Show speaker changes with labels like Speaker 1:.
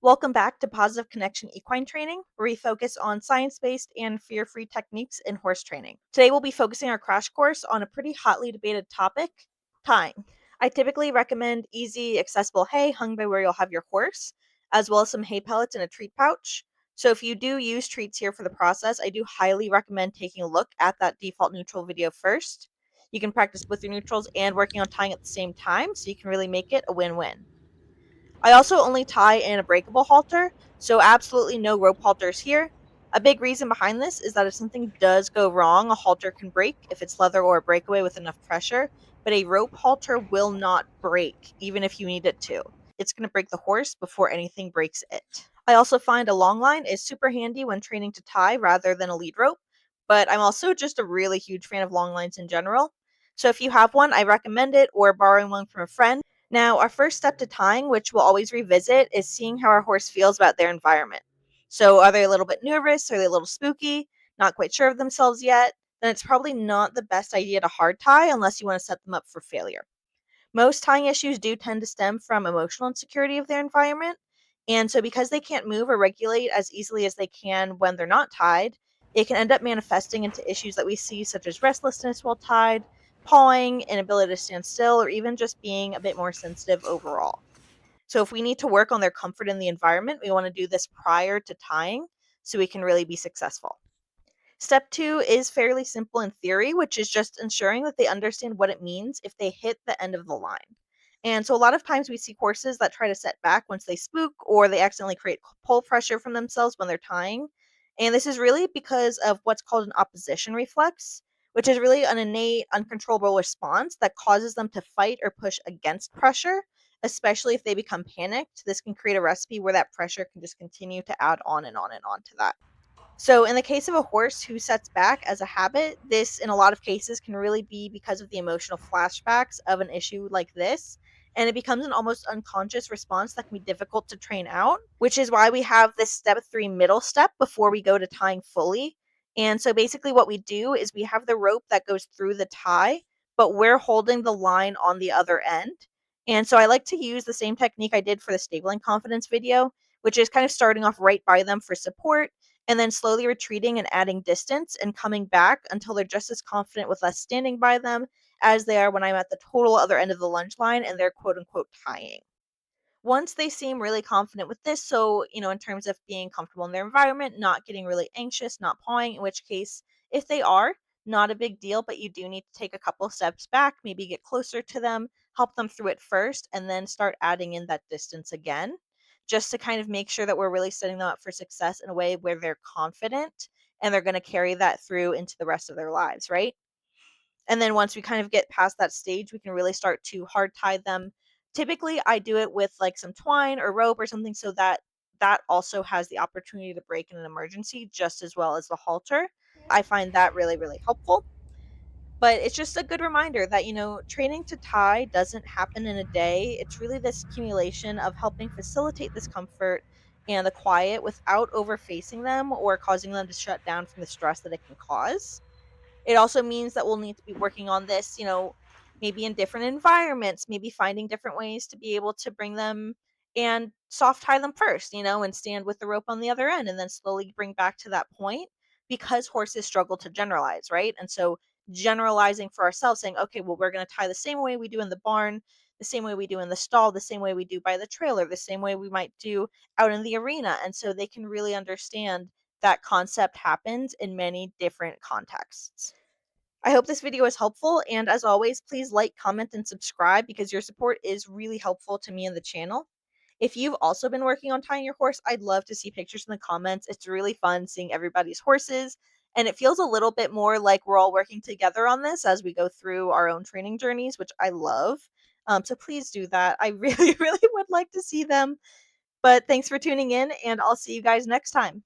Speaker 1: Welcome back to Positive Connection Equine Training, where we focus on science based and fear free techniques in horse training. Today, we'll be focusing our crash course on a pretty hotly debated topic tying. I typically recommend easy, accessible hay hung by where you'll have your horse, as well as some hay pellets in a treat pouch. So, if you do use treats here for the process, I do highly recommend taking a look at that default neutral video first. You can practice with your neutrals and working on tying at the same time, so you can really make it a win win. I also only tie in a breakable halter, so absolutely no rope halters here. A big reason behind this is that if something does go wrong, a halter can break if it's leather or a breakaway with enough pressure, but a rope halter will not break, even if you need it to. It's going to break the horse before anything breaks it. I also find a long line is super handy when training to tie rather than a lead rope, but I'm also just a really huge fan of long lines in general. So if you have one, I recommend it, or borrowing one from a friend. Now, our first step to tying, which we'll always revisit, is seeing how our horse feels about their environment. So, are they a little bit nervous? Are they a little spooky? Not quite sure of themselves yet? Then it's probably not the best idea to hard tie unless you want to set them up for failure. Most tying issues do tend to stem from emotional insecurity of their environment. And so, because they can't move or regulate as easily as they can when they're not tied, it can end up manifesting into issues that we see, such as restlessness while tied, pawing, inability to stand still, or even just being a bit more sensitive overall. So, if we need to work on their comfort in the environment, we want to do this prior to tying so we can really be successful. Step two is fairly simple in theory, which is just ensuring that they understand what it means if they hit the end of the line. And so a lot of times we see horses that try to set back once they spook or they accidentally create pull pressure from themselves when they're tying. And this is really because of what's called an opposition reflex, which is really an innate, uncontrollable response that causes them to fight or push against pressure, especially if they become panicked. This can create a recipe where that pressure can just continue to add on and on and on to that. So, in the case of a horse who sets back as a habit, this in a lot of cases can really be because of the emotional flashbacks of an issue like this. And it becomes an almost unconscious response that can be difficult to train out, which is why we have this step three middle step before we go to tying fully. And so, basically, what we do is we have the rope that goes through the tie, but we're holding the line on the other end. And so, I like to use the same technique I did for the stabling confidence video, which is kind of starting off right by them for support and then slowly retreating and adding distance and coming back until they're just as confident with us standing by them as they are when I'm at the total other end of the lunge line and they're quote unquote tying. Once they seem really confident with this, so, in terms of being comfortable in their environment, not getting really anxious, not pawing, in which case, if they are, not a big deal, but you do need to take a couple steps back, maybe get closer to them, help them through it first, and then start adding in that distance again, just to kind of make sure that we're really setting them up for success in a way where they're confident and they're going to carry that through into the rest of their lives, right? And then once we kind of get past that stage, we can really start to hard tie them. Typically, I do it with like some twine or rope or something so that that also has the opportunity to break in an emergency just as well as the halter. I find that really, really helpful. But it's just a good reminder that, training to tie doesn't happen in a day. It's really this accumulation of helping facilitate this comfort and the quiet without overfacing them or causing them to shut down from the stress that it can cause. It also means that we'll need to be working on this, maybe in different environments, maybe finding different ways to be able to bring them and soft tie them first, and stand with the rope on the other end and then slowly bring back to that point because horses struggle to generalize, right? And so generalizing for ourselves, saying, okay, well, we're going to tie the same way we do in the barn, the same way we do in the stall, the same way we do by the trailer, the same way we might do out in the arena. And so they can really understand that concept happens in many different contexts. I hope this video is helpful, and as always, please like, comment, and subscribe because your support is really helpful to me and the channel. If you've also been working on tying your horse, I'd love to see pictures in the comments. It's really fun seeing everybody's horses, and it feels a little bit more like we're all working together on this as we go through our own training journeys, which I love. So please do that. I really, really would like to see them. But thanks for tuning in, and I'll see you guys next time.